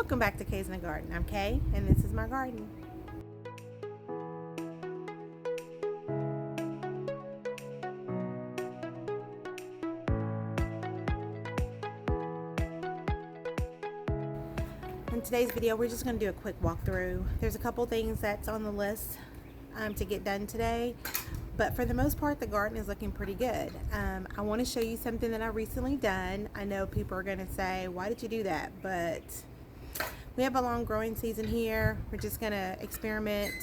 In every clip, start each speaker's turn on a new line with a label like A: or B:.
A: Welcome back to Kay's in the Garden. I'm Kay, and this is my garden. In today's video, we're just going to do a quick walkthrough. There's a couple things that's on the list to get done today, but for the most part, the garden is looking pretty good. I want to show you something that I recently done. I know people are going to say, why did you do that? But we have a long growing season here. We're just going to experiment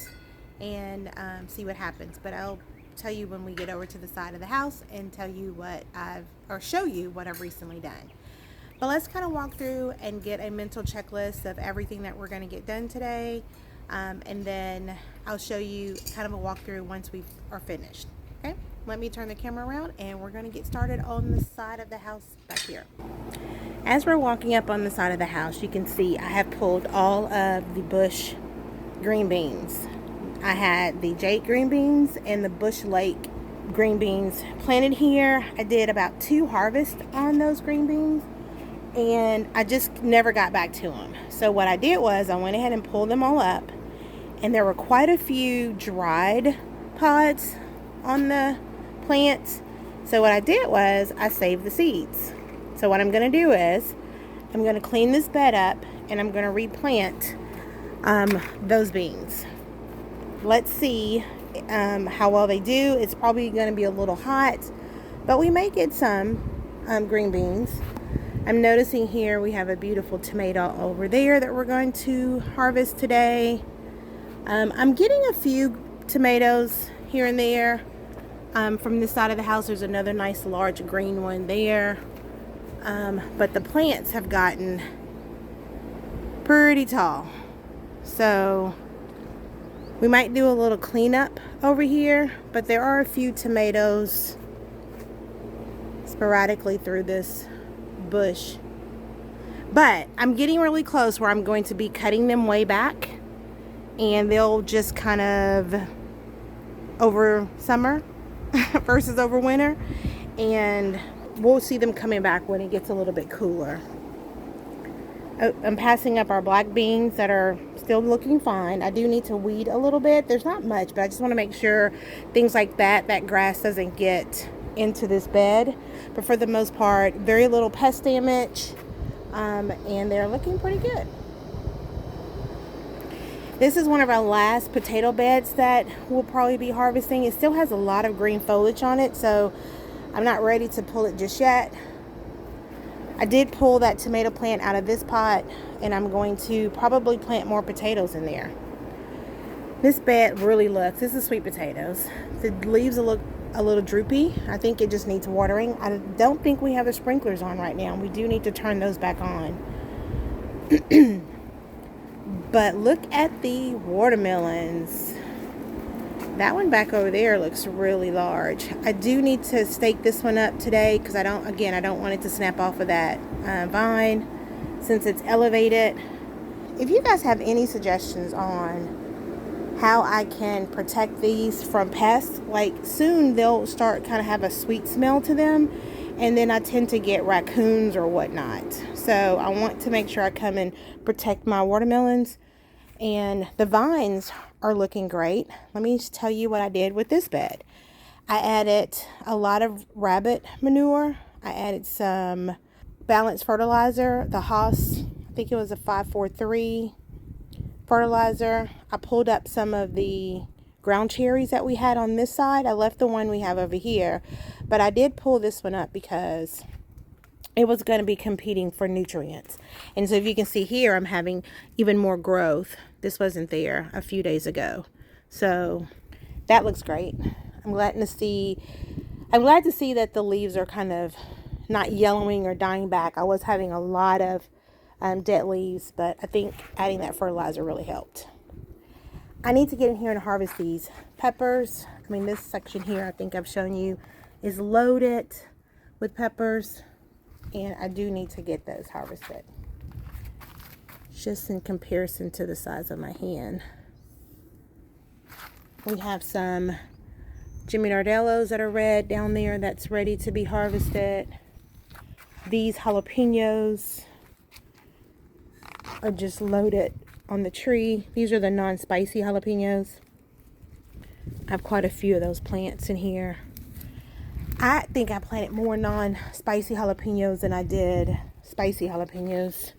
A: and see what happens. But I'll tell you when we get over to the side of the house and tell you what show you what I've recently done. But let's kind of walk through and get a mental checklist of everything that we're going to get done today. And then I'll show you kind of a walkthrough once we are finished. Okay, let me turn the camera around and we're going to get started on the side of the house back here. As we're walking up on the side of the house, you can see I have pulled all of the bush green beans. I had the Jake green beans and the Bush Lake green beans planted here. I did about 2 harvests on those green beans, and I just never got back to them. So what I did was I went ahead and pulled them all up, and there were quite a few dried pods on the plants. So what I did was I saved the seeds. So what I'm going to do is I'm going to clean this bed up and I'm going to replant those beans. Let's see how well they do. It's probably going to be a little hot, but we may get some green beans. I'm noticing here we have a beautiful tomato over there that we're going to harvest today. I'm getting a few tomatoes here and there. From this side of the house, there's another nice large green one there. But the plants have gotten pretty tall. So we might do a little cleanup over here, but there are a few tomatoes sporadically through this bush. But I'm getting really close where I'm going to be cutting them way back, and they'll just kind of over summer versus over winter, and we'll see them coming back when it gets a little bit cooler. I'm passing up our black beans that are still looking fine. I do need to weed a little bit. There's not much, but I just want to make sure things like that grass doesn't get into this bed. But for the most part, very little pest damage, and they're looking pretty good. This is one of our last potato beds that we'll probably be harvesting. It still has a lot of green foliage on it, so I'm not ready to pull it just yet. I did pull that tomato plant out of this pot, and I'm going to probably plant more potatoes in there. This bed really this is sweet potatoes. The leaves look a little droopy. I think it just needs watering. I don't think we have the sprinklers on right now. We do need to turn those back on. But look at the watermelons. That one back over there looks really large. I do need to stake this one up today because I don't want it to snap off of that vine since it's elevated. If you guys have any suggestions on how I can protect these from pests, like soon they'll start kind of have a sweet smell to them, and then I tend to get raccoons or whatnot. So I want to make sure I come and protect my watermelons. And the vines are looking great. Let me just tell you what I did with this bed. I added a lot of rabbit manure. I added some balanced fertilizer, the Haas, I think it was a 543 fertilizer. I pulled up some of the ground cherries that we had on this side. I left the one we have over here, but I did pull this one up because it was going to be competing for nutrients. And so if you can see here, I'm having even more growth. This wasn't there a few days ago. So that looks great. I'm glad to see that the leaves are kind of not yellowing or dying back. I was having a lot of dead leaves, but I think adding that fertilizer really helped. I need to get in here and harvest these peppers. I mean, this section here, I think I've shown you, is loaded with peppers. And I do need to get those harvested. Just in comparison to the size of my hand. We have some Jimmy Nardellos that are red down there that's ready to be harvested. These jalapenos are just loaded on the tree. These are the non-spicy jalapenos. I have quite a few of those plants in here. I think I planted more non-spicy jalapenos than I did spicy jalapenos.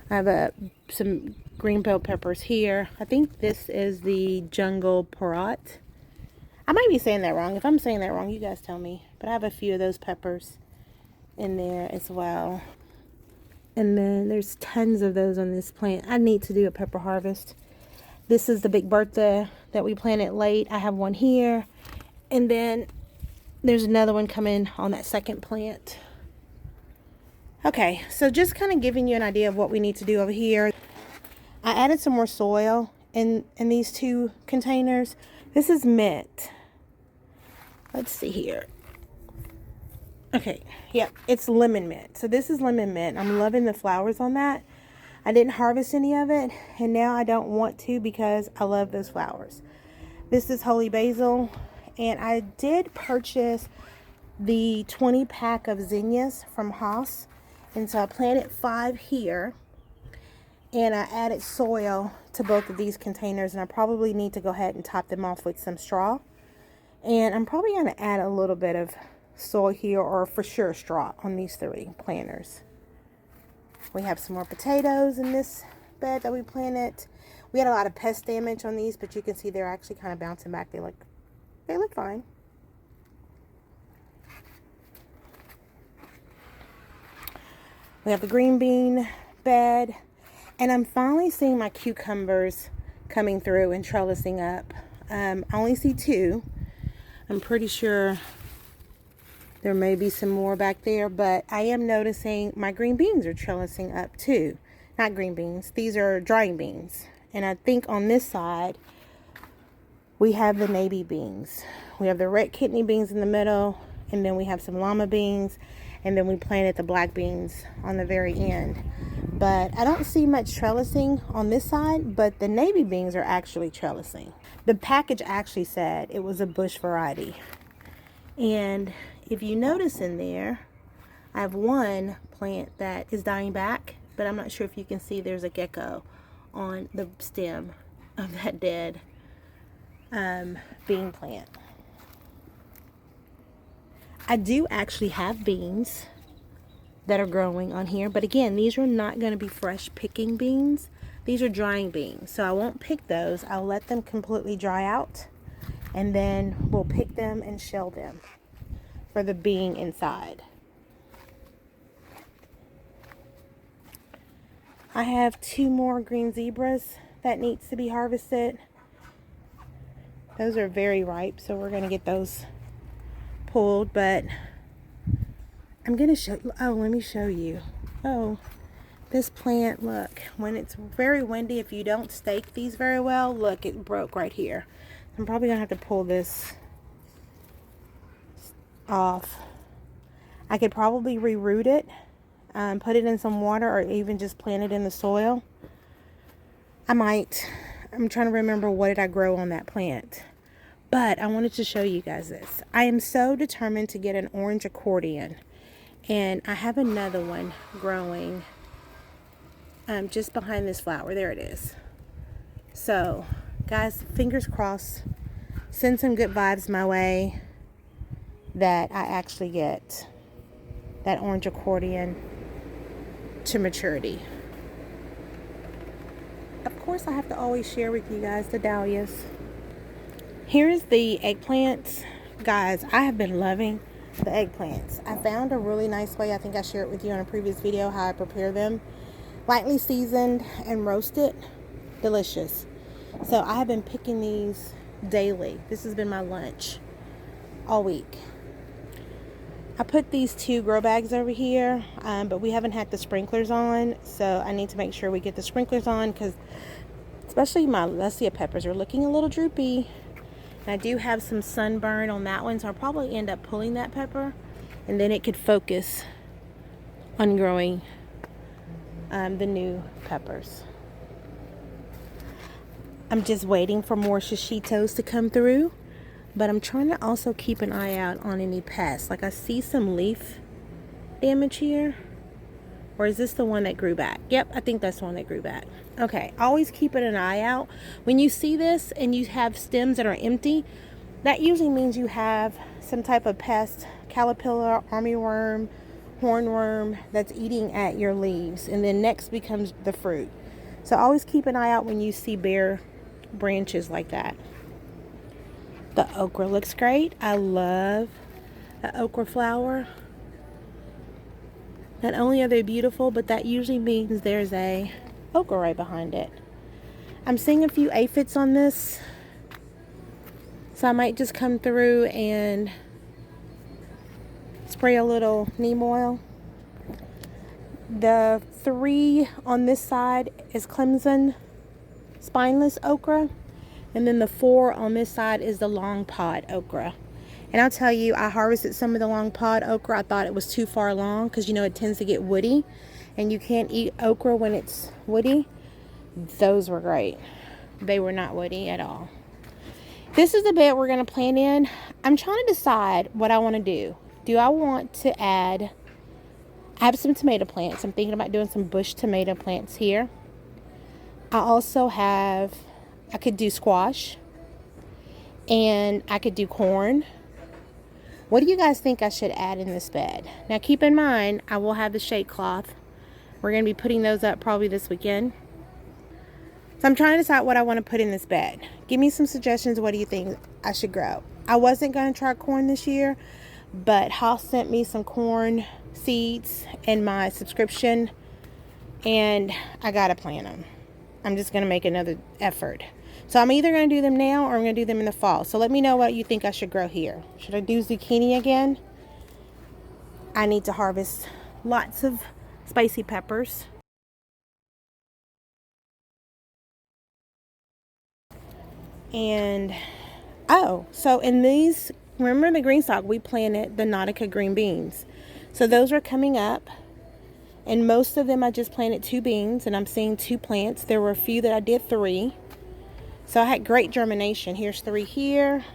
A: I have some green bell peppers here. I think this is the jungle parrot. I might be saying that wrong. If I'm saying that wrong, you guys tell me. But I have a few of those peppers in there as well. And then there's tons of those on this plant. I need to do a pepper harvest. This is the Big Bertha that we planted late. I have one here. And then there's another one coming on that second plant. Okay, so just kind of giving you an idea of what we need to do over here. I added some more soil in these two containers. This is mint. Let's see here. Okay, yep, it's lemon mint. So this is lemon mint. I'm loving the flowers on that. I didn't harvest any of it, and now I don't want to because I love those flowers. This is holy basil, and I did purchase the 20 pack of zinnias from Haas, and so I planted 5 here, and I added soil to both of these containers, and I probably need to go ahead and top them off with some straw. And I'm probably going to add a little bit of soil here, or for sure straw, on these 3 planters. We have some more potatoes in this bed that we planted. We had a lot of pest damage on these, but you can see they're actually kind of bouncing back. They look fine. We have the green bean bed, and I'm finally seeing my cucumbers coming through and trellising up. I only see 2. I'm pretty sure there may be some more back there, but I am noticing my green beans are trellising up too. Not green beans, these are drying beans. And I think on this side, we have the navy beans. We have the red kidney beans in the middle, and then we have some llama beans, and then we planted the black beans on the very end. But I don't see much trellising on this side, but the navy beans are actually trellising. The package actually said it was a bush variety. And if you notice in there, I have one plant that is dying back, but I'm not sure if you can see there's a gecko on the stem of that dead bean plant. I do actually have beans that are growing on here, but again, these are not going to be fresh picking beans. These are drying beans, so I won't pick those. I'll let them completely dry out, and then we'll pick them and shell them for the being inside. I have 2 more green zebras that needs to be harvested. Those are very ripe, so we're going to get those pulled, but I'm going to show you. Oh, let me show you. Oh, this plant, look, when it's very windy, if you don't stake these very well, look, it broke right here. I'm probably going to have to pull this off. I could probably reroot it, put it in some water, or even just plant it in the soil. I might. I'm trying to remember what did I grow on that plant. But I wanted to show you guys this. I am so determined to get an orange accordion. And I have another one growing just behind this flower. There it is. So, guys, fingers crossed. Send some good vibes my way that I actually get that orange accordion to maturity. Of course, I have to always share with you guys the dahlias. Here's the eggplants. Guys, I have been loving the eggplants. I found a really nice way. I think I shared with you in a previous video how I prepare them. Lightly seasoned and roasted. Delicious. So I have been picking these daily. This has been my lunch all week. I put these 2 grow bags over here, but we haven't had the sprinklers on, so I need to make sure we get the sprinklers on, because especially my Luscia peppers are looking a little droopy. And I do have some sunburn on that one, so I'll probably end up pulling that pepper, and then it could focus on growing the new peppers. I'm just waiting for more shishitos to come through, but I'm trying to also keep an eye out on any pests. Like, I see some leaf damage here, Or is this the one that grew back? Yep, I think that's the one that grew back. Okay, always keeping an eye out. When you see this and you have stems that are empty, that usually means you have some type of pest, caterpillar, armyworm, hornworm, that's eating at your leaves. And then next becomes the fruit. So always keep an eye out when you see bare branches like that. The okra looks great. I love the okra flower. Not only are they beautiful, but that usually means there's a okra right behind it. I'm seeing a few aphids on this, so I might just come through and spray a little neem oil. The 3 on this side is Clemson spineless okra, and then the 4 on this side is the long pod okra. And I'll tell you, I harvested some of the long pod okra. I thought it was too far along because, you know, it tends to get woody, and you can't eat okra when it's woody. Those were great. They were not woody at all. This is the bed we're going to plant in. I'm trying to decide what I want to do. Do I want to add... I have some tomato plants. I'm thinking about doing some bush tomato plants here. I also have... I could do squash. And I could do corn. What do you guys think I should add in this bed? Now keep in mind, I will have the shade cloth. We're going to be putting those up probably this weekend. So I'm trying to decide what I want to put in this bed. Give me some suggestions. What do you think I should grow? I wasn't going to try corn this year, but Haas sent me some corn seeds in my subscription, and I got to plant them. I'm just going to make another effort. So I'm either going to do them now or I'm going to do them in the fall. So let me know what you think I should grow here. Should I do zucchini again? I need to harvest lots of spicy peppers. And, oh, so in these, remember the green stalk, we planted the Nautica green beans. So those are coming up. And most of them I just planted 2 beans, and I'm seeing 2 plants. There were a few that I did 3. So I had great germination. Here's 3 here.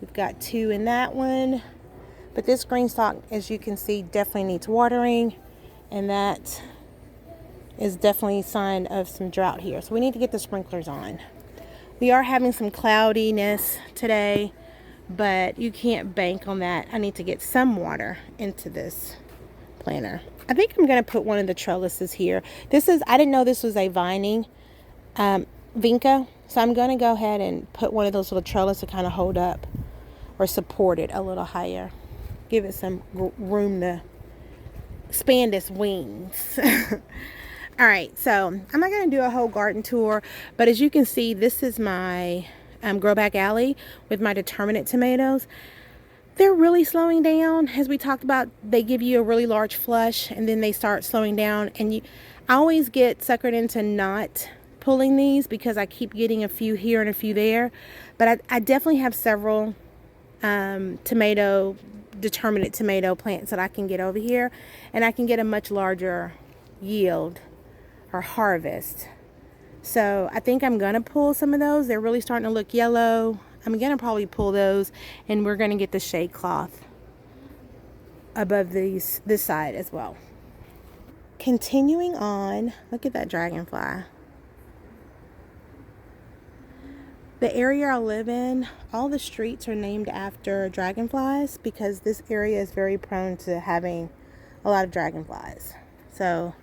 A: We've got 2 in that one. But this green stalk, as you can see, definitely needs watering. And that is definitely a sign of some drought here. So we need to get the sprinklers on. We are having some cloudiness today, but you can't bank on that. I need to get some water into this planter. I think I'm going to put one of the trellises here. This is, I didn't know this was a vining vinca. So I'm going to go ahead and put one of those little trellises to kind of hold up or support it a little higher. Give it some room to expand its wings. All right, so I'm not going to do a whole garden tour, but as you can see, this is my grow back alley with my determinate tomatoes. They're really slowing down. As we talked about, they give you a really large flush and then they start slowing down. And I always get suckered into not pulling these because I keep getting a few here and a few there. But I definitely have several determinate tomato plants that I can get over here. And I can get a much larger yield or harvest. So I think I'm going to pull some of those. They're really starting to look yellow. I'm going to probably pull those, and we're going to get the shade cloth above this side as well. Continuing on, look at that dragonfly. The area I live in, all the streets are named after dragonflies because this area is very prone to having a lot of dragonflies. So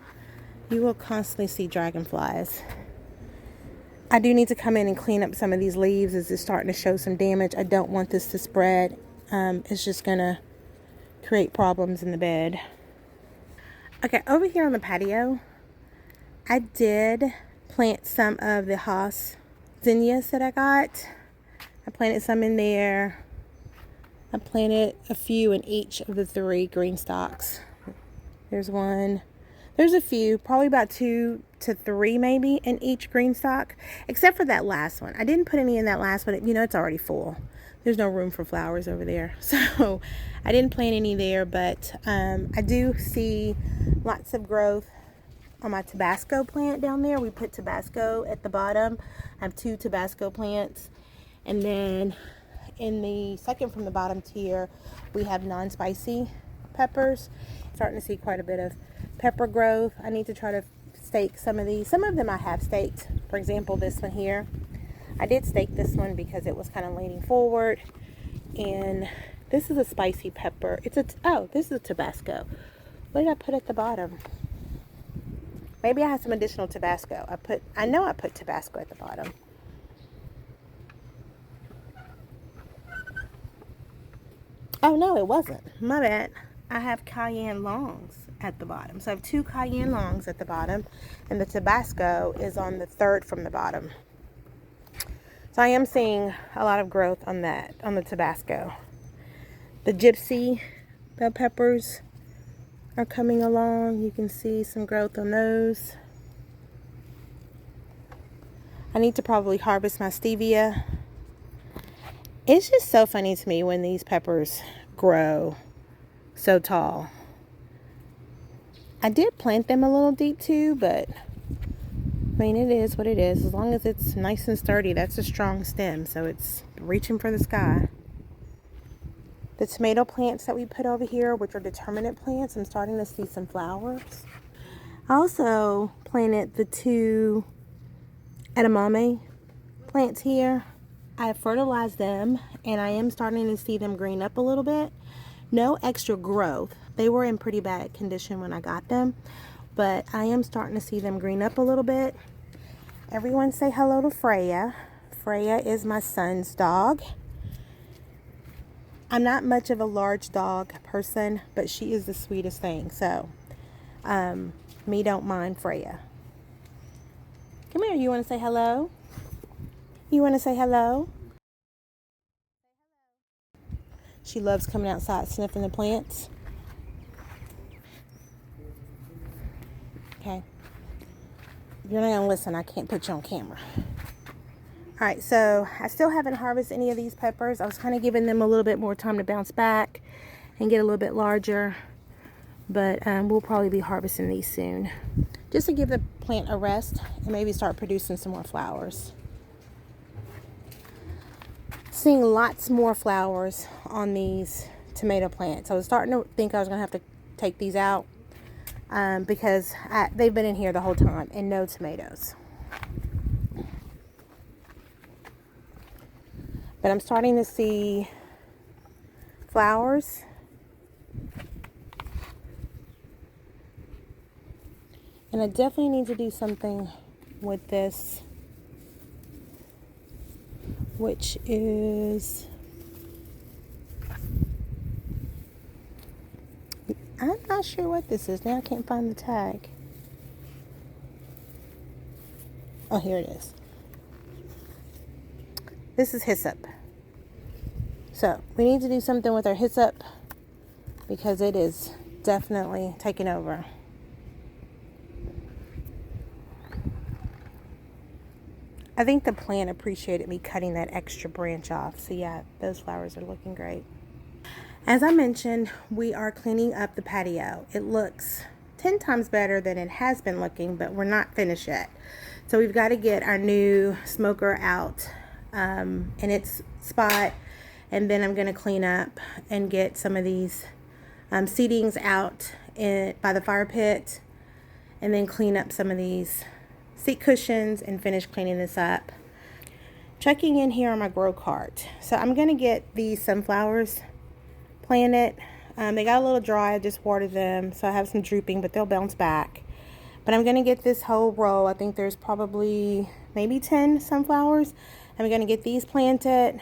A: you will constantly see dragonflies. I do need to come in and clean up some of these leaves as it's starting to show some damage. I don't want this to spread. It's just going to create problems in the bed. Okay, over here on the patio, I did plant some of the Haas zinnias that I got. I planted some in there. I planted a few in each of the 3 green stalks. There's one. There's a few, probably about 2 to 3 maybe in each green stalk, except for that last one. I didn't put any in that last one. You know, it's already full. There's no room for flowers over there. So I didn't plant any there, but I do see lots of growth on my Tabasco plant down there. We put Tabasco at the bottom. I have 2 Tabasco plants. And then in the second from the bottom tier, we have non-spicy peppers. Starting to see quite a bit of pepper growth. I need to try to stake some of these. Some of them I have staked. For example, this one here. I did stake this one because it was kind of leaning forward. And this is a spicy pepper. Oh, this is a Tabasco. What did I put at the bottom? Maybe I have some additional Tabasco. I know I put Tabasco at the bottom. Oh no, it wasn't. My bad. I have cayenne longs at the bottom. So I have 2 cayenne longs at the bottom, and the Tabasco is on the third from the bottom. So I am seeing a lot of growth on that, on the Tabasco. The gypsy bell peppers are coming along. You can see some growth on those. I need to probably harvest my stevia. It's just so funny to me when these peppers grow so tall. I did plant them a little deep too, but I mean, it is what it is. As long as it's nice and sturdy, that's a strong stem, so it's reaching for the sky. The tomato plants that we put over here, which are determinate plants, I'm starting to see some flowers. I also planted the 2 edamame plants here. I fertilized them, and I am starting to see them green up a little bit. No extra growth. They were in pretty bad condition when I got them, but I am starting to see them green up a little bit. Everyone say hello to Freya. Freya is my son's dog. I'm not much of a large dog person, but she is the sweetest thing. So, me don't mind Freya. Come here. You want to say hello? You want to say hello? She loves coming outside sniffing the plants. Okay. If you're not going to listen, I can't put you on camera. Alright, so I still haven't harvested any of these peppers. I was kind of giving them a little bit more time to bounce back and get a little bit larger. But we'll probably be harvesting these soon. Just to give the plant a rest and maybe start producing some more flowers. Seeing lots more flowers on these tomato plants. I was starting to think I was going to have to take these out because they've been in here the whole time and no tomatoes. But I'm starting to see flowers. And I definitely need to do something with this, which is, I'm not sure what this is. Now I can't find the tag. Oh, here it is. This is hyssop. So we need to do something with our hyssop because it is definitely taking over. I think the plant appreciated me cutting that extra branch off. So yeah, those flowers are looking great. As I mentioned, we are cleaning up the patio. It looks 10 times better than it has been looking, but we're not finished yet. So we've got to get our new smoker out in its spot, and then I'm going to clean up and get some of these seatings out by the fire pit, and then clean up some of these seat cushions and finish cleaning this up. Checking in here on my grow cart. So I'm going to get these sunflowers planted. They got a little dry. I just watered them, so I have some drooping, but they'll bounce back. But I'm going to get this whole row. I think there's probably maybe 10 sunflowers. I'm going to get these planted.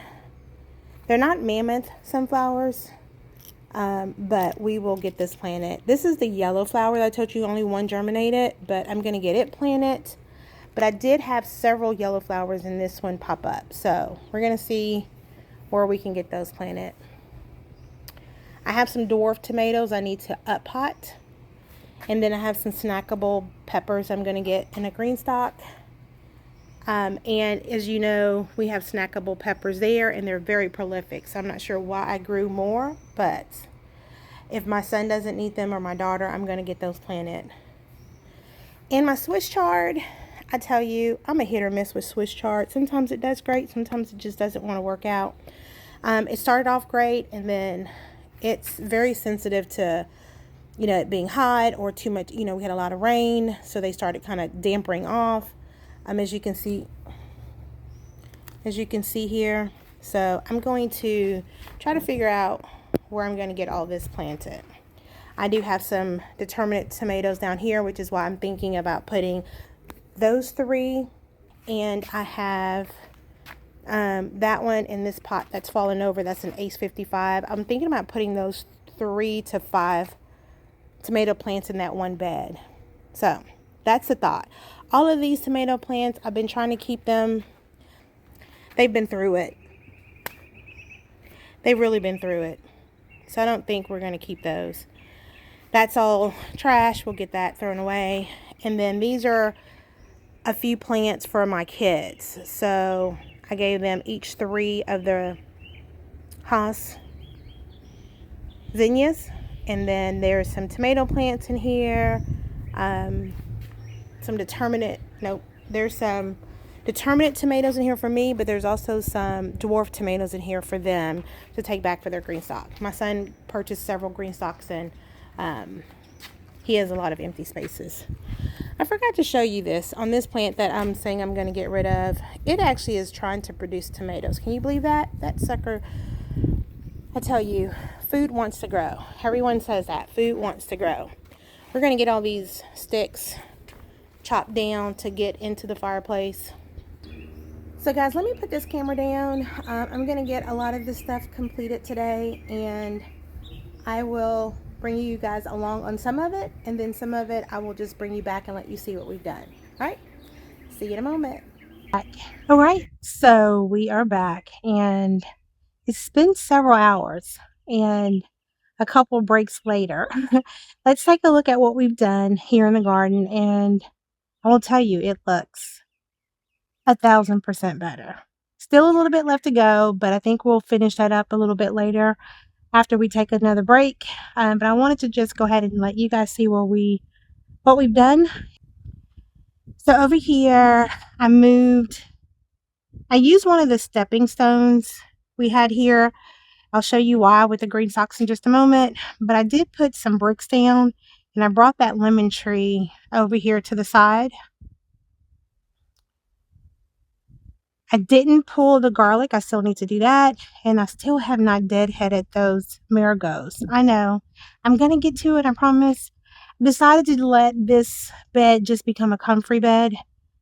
A: They're not mammoth sunflowers, but we will get this planted. This is the yellow flower that I told you only one germinated, but I'm going to get it planted. But I did have several yellow flowers in this one pop up, so we're going to see where we can get those planted. I have some dwarf tomatoes I need to up pot, and then I have some snackable peppers I'm going to get in a green stock. And as you know, we have snackable peppers there, and they're very prolific. So I'm not sure why I grew more, but if my son doesn't need them or my daughter, I'm going to get those planted. In my Swiss chard, I tell you, I'm a hit or miss with Swiss chard. Sometimes it does great, sometimes it just doesn't want to work out. It started off great, and then It's very sensitive to, it being hot or too much. We had a lot of rain, so they started kind of dampering off. As you can see, here. So I'm going to try to figure out where I'm going to get all this planted. I do have some determinate tomatoes down here, which is why I'm thinking about putting those 3. And I have that one in this pot that's fallen over. That's an Ace 55. I'm thinking about putting those 3 to 5 tomato plants in that one bed. So that's the thought. All of these tomato plants, I've been trying to keep them. They've been through it. They've really been through it. So I don't think we're going to keep those. That's all trash. We'll get that thrown away. And then these are a few plants for my kids. So I gave them each 3 of the Haas zinnias. And then there's some tomato plants in here. There's some determinate tomatoes in here for me, but there's also some dwarf tomatoes in here for them to take back for their green stock. My son purchased several green stalks, and he has a lot of empty spaces. I forgot to show you this on this plant that I'm saying I'm going to get rid of. It actually is trying to produce tomatoes. Can you believe that? That sucker, I tell you, food wants to grow. Everyone says that. Food wants to grow. We're going to get all these sticks chopped down to get into the fireplace. So guys, let me put this camera down. I'm going to get a lot of this stuff completed today, and I will bring you guys along on some of it, and then some of it I will just bring you back and let you see what we've done. All right, see you in a moment. All right, so we are back, and it's been several hours and a couple breaks later. Let's take a look at what we've done here in the garden, and I will tell you, it looks 1,000% better. Still a little bit left to go, but I think we'll finish that up a little bit later after we take another break. But I wanted to just go ahead and let you guys see what we've done. So over here, I used one of the stepping stones we had here. I'll show you why with the green stalks in just a moment. But I did put some bricks down, and I brought that lemon tree over here to the side. I didn't pull the garlic. I still need to do that. And I still have not deadheaded those marigolds. I know. I'm going to get to it, I promise. I decided to let this bed just become a comfy bed.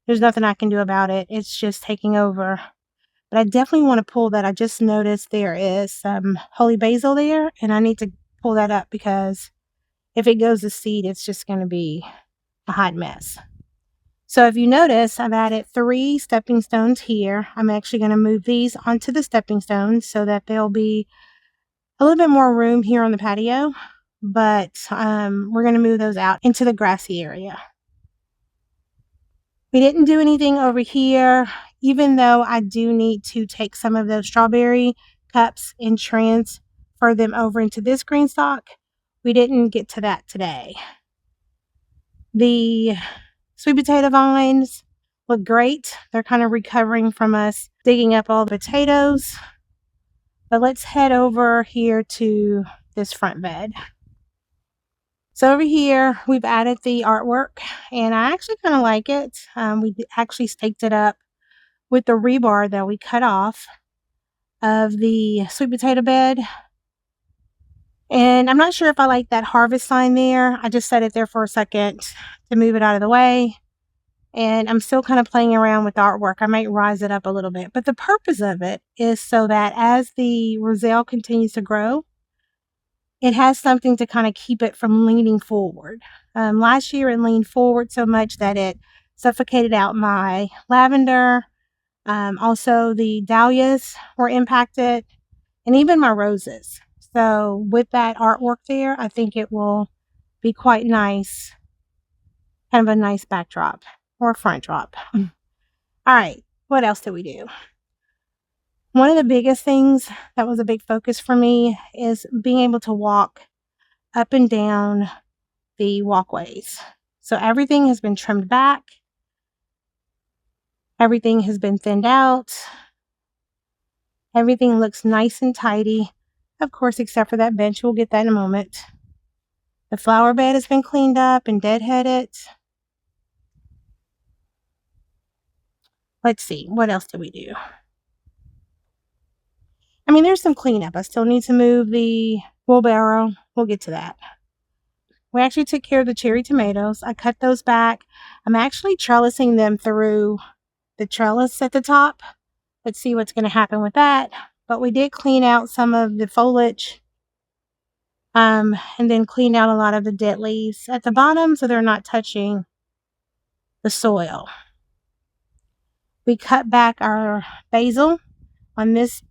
A: There's nothing I can do about it. It's just taking over. But I definitely want to pull that. I just noticed there is some holy basil there, and I need to pull that up because if it goes to seed, it's just going to be a hot mess. So if you notice, I've added 3 stepping stones here. I'm actually going to move these onto the stepping stones so that there'll be a little bit more room here on the patio. But we're going to move those out into the grassy area. We didn't do anything over here, even though I do need to take some of those strawberry cups and transfer them over into this green stalk. We didn't get to that today. The sweet potato vines look great. They're kind of recovering from us digging up all the potatoes. But let's head over here to this front bed. So over here, we've added the artwork, and I actually kind of like it. We actually staked it up with the rebar that we cut off of the sweet potato bed. And I'm not sure if I like that harvest sign there. I just set it there for a second to move it out of the way. And I'm still kind of playing around with the artwork. I might rise it up a little bit. But the purpose of it is so that as the roselle continues to grow, it has something to kind of keep it from leaning forward. Last year, it leaned forward so much that it suffocated out my lavender. Also, the dahlias were impacted, and even my roses. So with that artwork there, I think it will be quite nice. Kind of a nice backdrop or front drop. All right, what else did we do? One of the biggest things that was a big focus for me is being able to walk up and down the walkways. So everything has been trimmed back. Everything has been thinned out. Everything looks nice and tidy. Of course, except for that bench. We'll get that in a moment. The flower bed has been cleaned up and deadheaded. Let's see, what else did we do? I mean, there's some cleanup. I still need to move the wheelbarrow. We'll get to that. We actually took care of the cherry tomatoes. I cut those back. I'm actually trellising them through the trellis at the top. Let's see what's going to happen with that. But we did clean out some of the foliage. And then clean out a lot of the dead leaves at the bottom so they're not touching the soil. We cut back our basil on this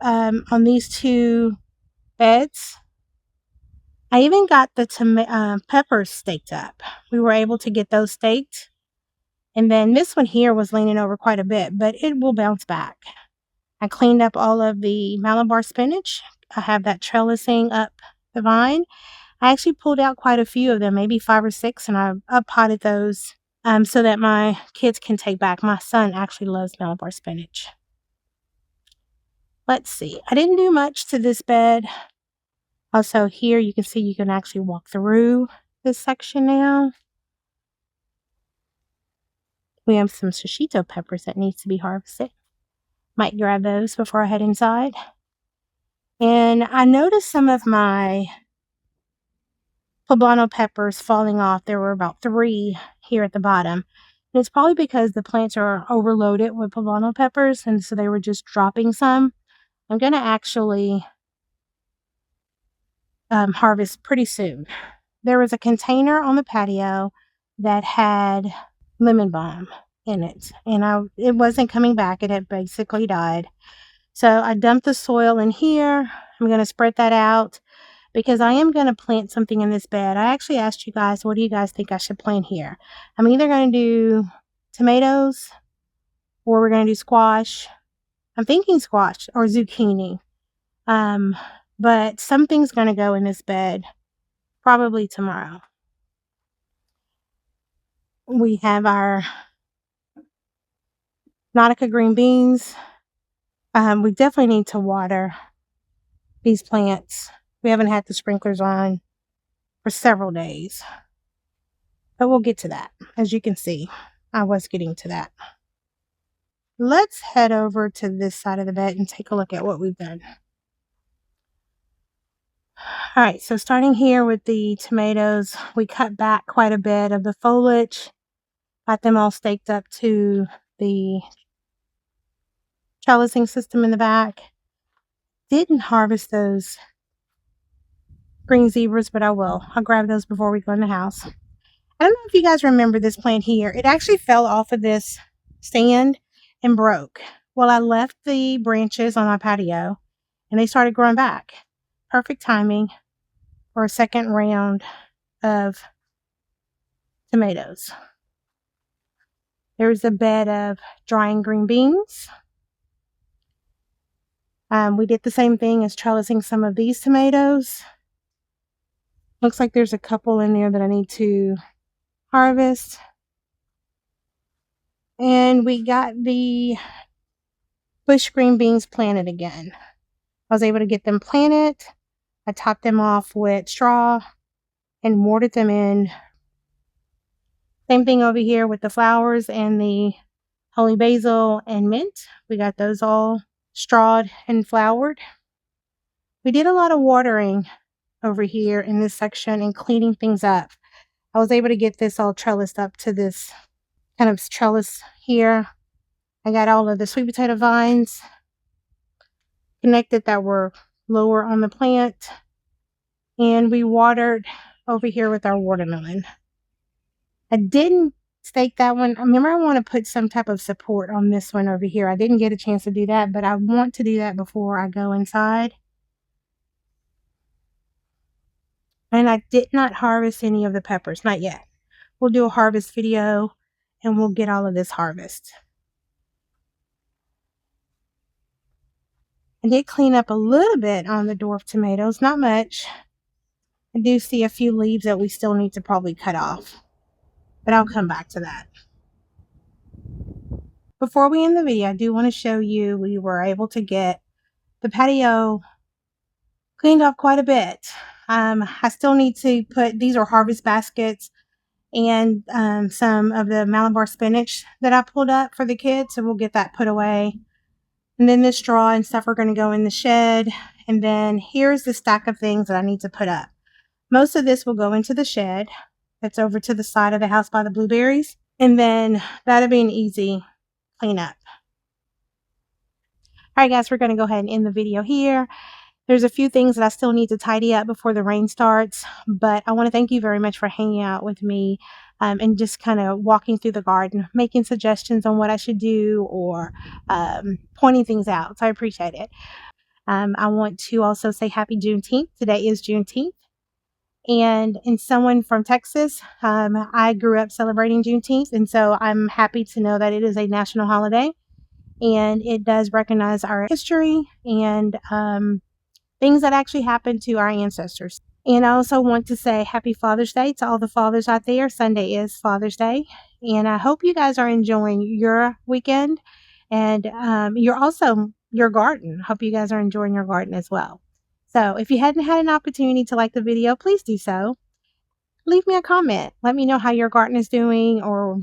A: on these two beds. I even got the peppers staked up. We were able to get those staked. And then this one here was leaning over quite a bit, but it will bounce back. I cleaned up all of the Malabar spinach. I have that trellising up the vine. I actually pulled out quite a few of them, maybe 5 or 6, and I up-potted those so that my kids can take back. My son actually loves Malabar spinach. Let's see. I didn't do much to this bed. Also here you can see you can actually walk through this section now. We have some shishito peppers that needs to be harvested. Might grab those before I head inside. And I noticed some of my poblano peppers falling off. There were about 3 here at the bottom. And it's probably because the plants are overloaded with poblano peppers, and so they were just dropping some. I'm going to actually harvest pretty soon. There was a container on the patio that had lemon balm in it, and it wasn't coming back. It had basically died. So I dumped the soil in here. I'm going to spread that out because I am going to plant something in this bed. I actually asked you guys, what do you guys think I should plant here? I'm either going to do tomatoes or we're going to do squash. I'm thinking squash or zucchini. But something's going to go in this bed probably tomorrow. We have our Nautica green beans. We definitely need to water these plants. We haven't had the sprinklers on for several days. But we'll get to that. As you can see, I was getting to that. Let's head over to this side of the bed and take a look at what we've done. Alright, so starting here with the tomatoes, we cut back quite a bit of the foliage. Got them all staked up to the trellising system in the back. Didn't harvest those green zebras, but I will. I'll grab those before we go in the house. I don't know if you guys remember this plant here. It actually fell off of this stand and broke. Well, I left the branches on my patio and they started growing back. Perfect timing for a second round of tomatoes. There's a bed of drying green beans. We did the same thing as trellising some of these tomatoes. Looks like there's a couple in there that I need to harvest. And we got the bush green beans planted again. I was able to get them planted. I topped them off with straw and mortared them in. Same thing over here with the flowers and the holy basil and mint. We got those all strawed and flowered. We did a lot of watering over here in this section and cleaning things up. I was able to get this all trellised up to this kind of trellis here. I got all of the sweet potato vines connected that were lower on the plant. And we watered over here with our watermelon. I didn't stake that one. Remember, I want to put some type of support on this one over here. I didn't get a chance to do that, but I want to do that before I go inside. And I did not harvest any of the peppers, not yet. We'll do a harvest video and we'll get all of this harvest. I did clean up a little bit on the dwarf tomatoes, not much. I do see a few leaves that we still need to probably cut off, but I'll come back to that. Before we end the video, I do want to show you we were able to get the patio cleaned off quite a bit. I still need to put, these are harvest baskets and some of the Malabar spinach that I pulled up for the kids. So we'll get that put away. And then this straw and stuff are going to go in the shed. And then here's the stack of things that I need to put up. Most of this will go into the shed. That's over to the side of the house by the blueberries. And then that'll be an easy cleanup. All right, guys, we're going to go ahead and end the video here. There's a few things that I still need to tidy up before the rain starts, but I want to thank you very much for hanging out with me and just kind of walking through the garden, making suggestions on what I should do or pointing things out. So I appreciate it. I want to also say happy Juneteenth. Today is Juneteenth. And in someone from Texas, I grew up celebrating Juneteenth, and so I'm happy to know that it is a national holiday, and it does recognize our history and things that actually happened to our ancestors. And I also want to say happy Father's Day to all the fathers out there. Sunday is Father's Day, and I hope you guys are enjoying your weekend and your garden. Hope you guys are enjoying your garden as well. So if you hadn't had an opportunity to like the video, please do so. Leave me a comment. Let me know how your garden is doing, or,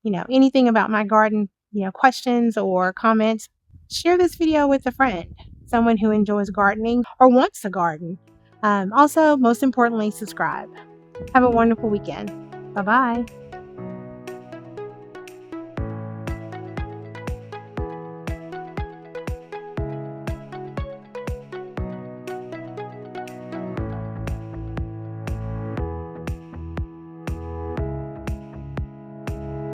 A: anything about my garden, questions or comments. Share this video with a friend, someone who enjoys gardening or wants to garden. Also, most importantly, subscribe. Have a wonderful weekend. Bye-bye.